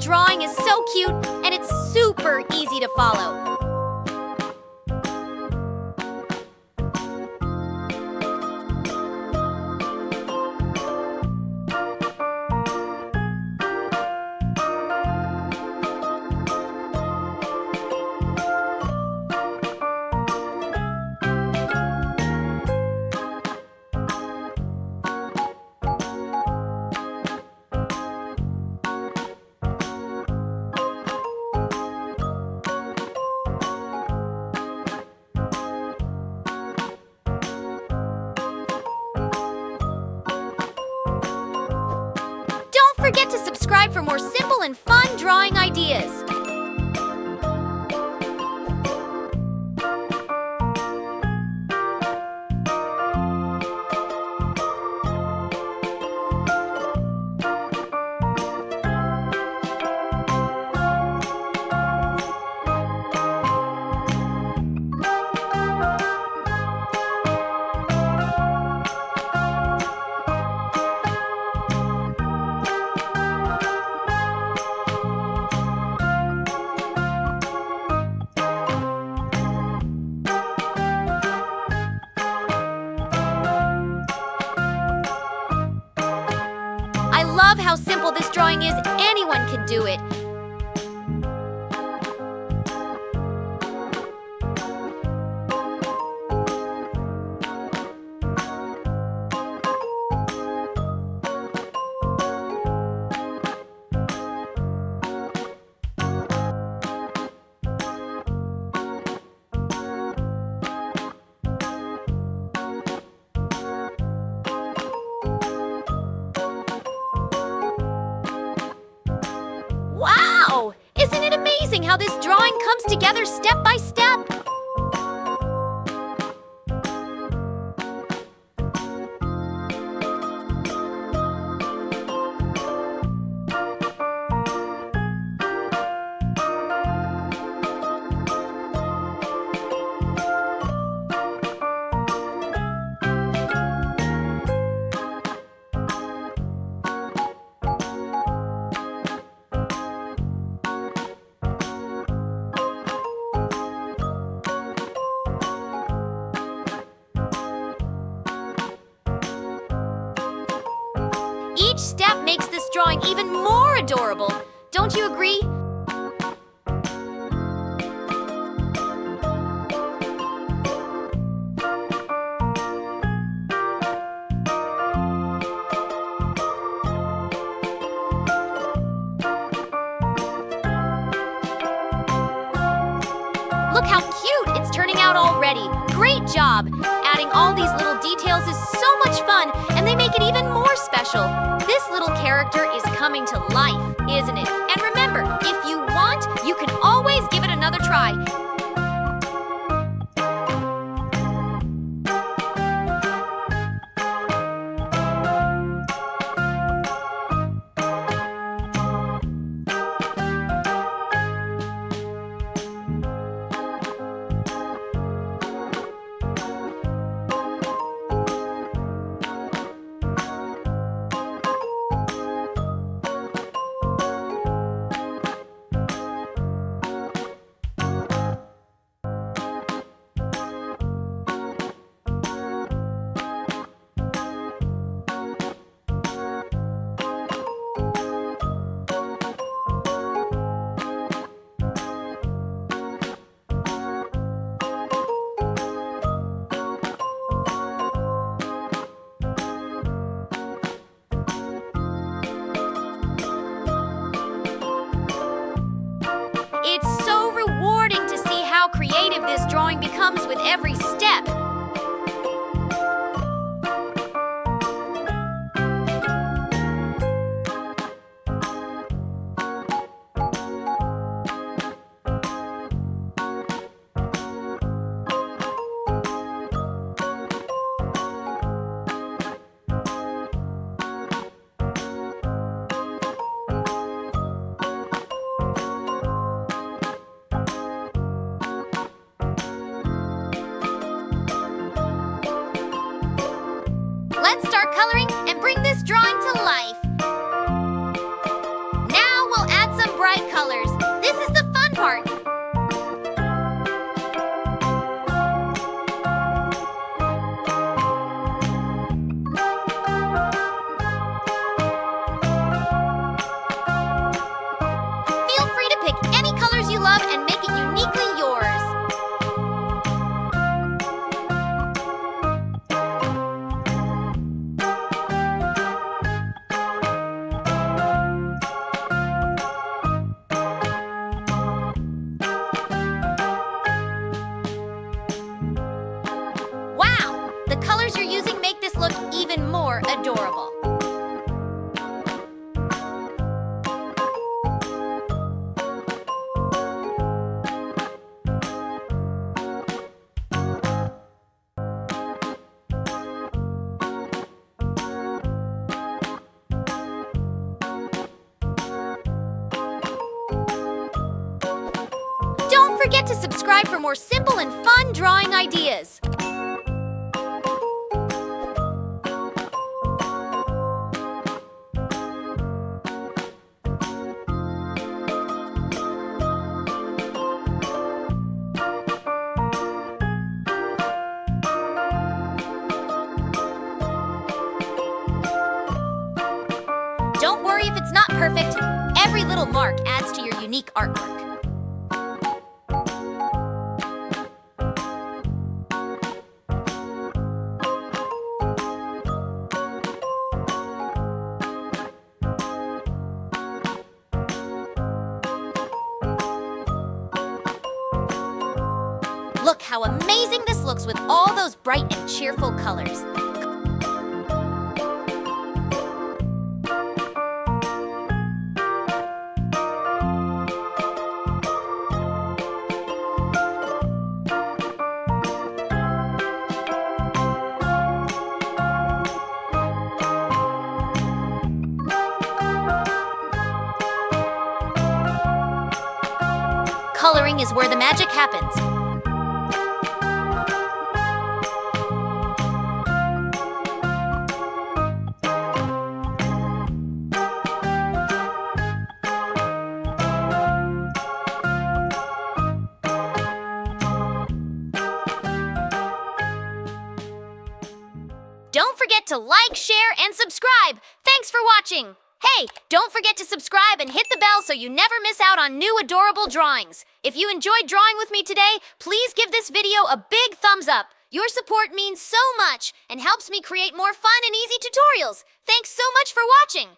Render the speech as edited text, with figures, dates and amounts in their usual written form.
drawing is so cute and it's super easy to follow. Don't forget to subscribe for more simple and fun drawing ideas. I love how simple this drawing is. Anyone can do it. Wow! Isn't it amazing how this drawing comes together step by step? Each step makes this drawing even more adorable. Don't you agree? Look how cute it's turning out already. Great job! Adding all these little details is so much fun, and they make it even more special. This little character is coming to life, isn't it? And remember, if you want, you can always give it another try. It's so rewarding to see how creative this drawing becomes with every step. Let's start coloring and bring this drawing to life. Now we'll add some bright colors. This is the fun part. Feel free to pick any colors you love and make it uniquely yours. Wow! The colors you're using make this look even more adorable. Don't forget to subscribe for more simple and fun drawing ideas. Don't worry if it's not perfect. Every little mark adds to your unique artwork. Look how amazing this looks with all those bright and cheerful colors. Coloring is where the magic happens. Don't forget to like, share, and subscribe. Thanks for watching. Hey, don't forget to subscribe and hit the bell so you never miss out on new adorable drawings. If you enjoyed drawing with me today, please give this video a big thumbs up. Your support means so much and helps me create more fun and easy tutorials. Thanks so much for watching.